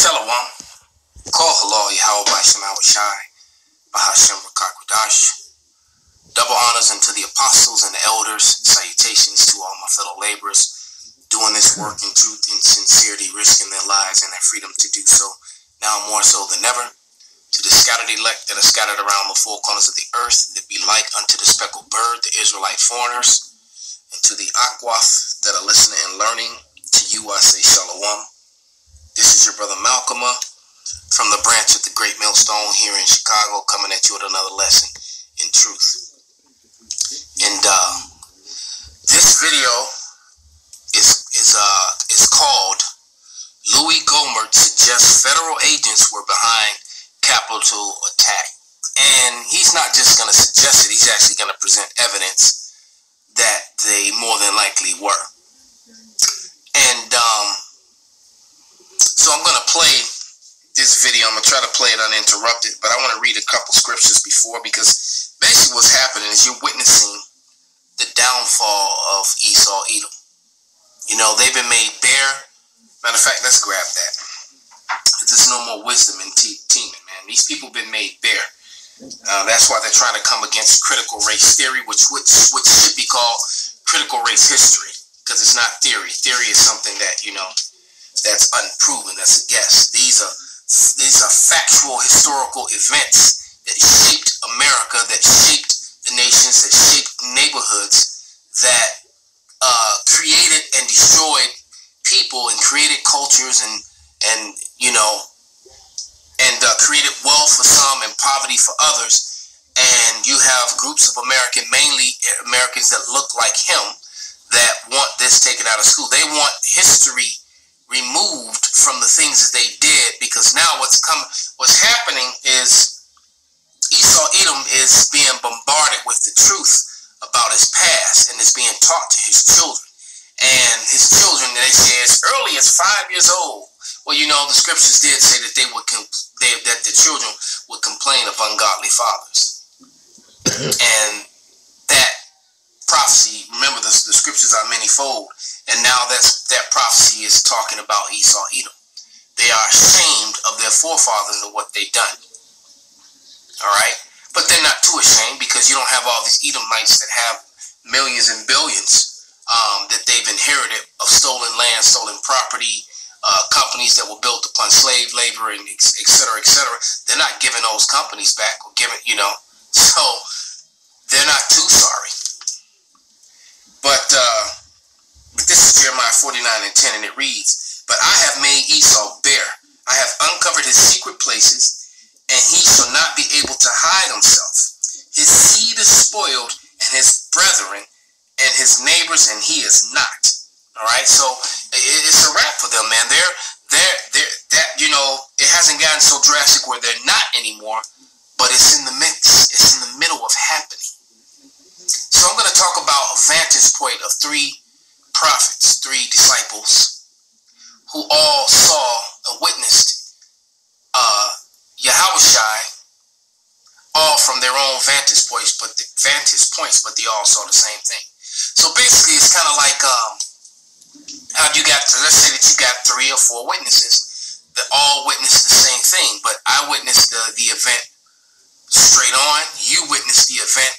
Shalom. Call halal Yahweh by Shemawah Shai, Bahashem Rakakwadash. Double honors unto the apostles and the elders. Salutations to all my fellow laborers doing this work in truth and sincerity, risking their lives and their freedom to do so, now more so than ever. To the scattered elect that are scattered around the four corners of the earth, that be like unto the speckled bird, the Israelite foreigners, and to the Akwath that are listening and learning, to you I say Shalom. This is your brother Malcolm from the branch of the Great Millstone here in Chicago, coming at you with another lesson in truth. And this video is called Louis Gohmert Suggests Federal Agents Were Behind Capitol Attack. And he's not just going to suggest it, he's actually going to present evidence that they more than likely were. And so I'm going to play this video. I'm going to try to play it uninterrupted, but I want to read a couple scriptures before, because basically what's happening is you're witnessing the downfall of Esau, Edom. You know, they've been made bare. Matter of fact, let's grab that. There's no more wisdom in teaming, man. These people have been made bare. That's why they're trying to come against critical race theory, which should be called critical race history, because it's not theory. Theory is something that, you know, that's unproven. That's a guess. These are factual historical events that shaped America, that shaped the nations, that shaped neighborhoods, that created and destroyed people and created cultures and you know, and created wealth for some and poverty for others. And you have groups of mainly Americans that look like him, that want this taken out of school. They want history removed from the things that they did, because now what's happening is Esau Edom is being bombarded with the truth about his past, and it's being taught to his children. And his children, they say as early as 5 years old. Well, you know, the scriptures did say that that the children would complain of ungodly fathers. And that prophecy, remember the scriptures are manyfold, and now that prophecy is talking about Esau Edom. They are ashamed of their forefathers and what they've done. All right, but they're not too ashamed, because you don't have all these Edomites that have millions and billions that they've inherited of stolen land, stolen property, companies that were built upon slave labor, and et cetera, et cetera. They're not giving those companies back, or giving, you know, so they're not too sorry. But this is Jeremiah 49:10, and it reads, "But I have made Esau bare. I have uncovered his secret places, and he shall not be able to hide himself. His seed is spoiled, and his brethren, and his neighbors, and he is not." All right, so it's a wrap for them, man. That, you know, it hasn't gotten so drastic where they're not anymore, but it's in the mix. It's in the middle of happening. So I'm going to talk about a vantage point of three prophets, three disciples, who all saw and witnessed Yahushai, all from their own vantage points, but they all saw the same thing. So basically, it's kind of like how you got, let's say that you got 3 or 4 witnesses that all witnessed the same thing, but I witnessed the event straight on. You witnessed the event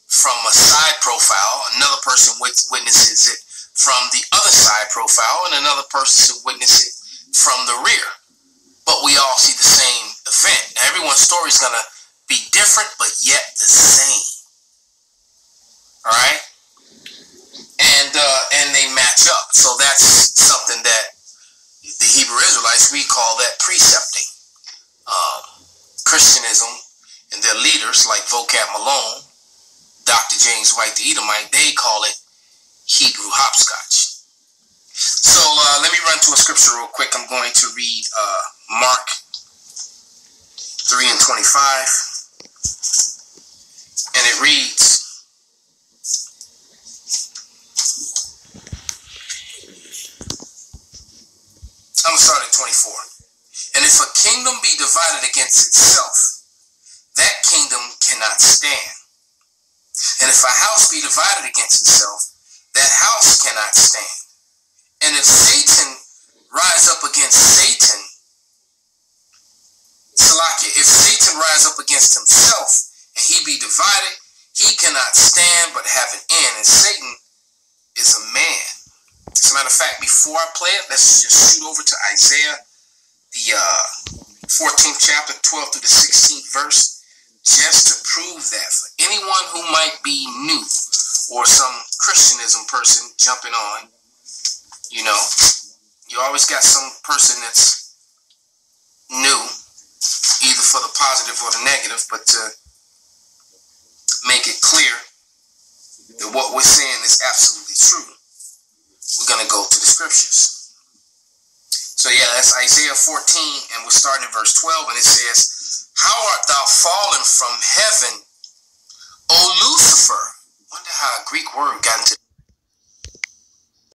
from a side profile. Another person witnesses it from the other side profile, and another person witnesses it from the rear. But we all see the same event. Now, everyone's story is going to be different, but yet the same. All right? And they match up. So that's something that the Hebrew Israelites, we call that precepting. Christianism and their leaders like Vocab Malone, Dr. James White the Edomite, they call it Hebrew hopscotch. So let me run to a scripture real quick. I'm going to read Mark 3:25, and it reads, I'm going to start at 24. "And if a kingdom be divided against itself, that kingdom cannot stand. And if a house be divided against itself, that house cannot stand. And if Satan rise up against Satan, rise up against himself, and he be divided, he cannot stand but have an end. And Satan is a man. As a matter of fact, before I play it, let's just shoot over to Isaiah, the 14th chapter, 12 through the 16th verse, just to prove that for anyone who might be new or some Christianism person jumping on. You know, you always got some person that's new, either for the positive or the negative, but to make it clear that what we're saying is absolutely true, we're going to go to the scriptures. So yeah, that's Isaiah 14, and we're starting in verse 12, and it says, "How art thou fallen from heaven, O Lucifer?" Wonder how a Greek word got into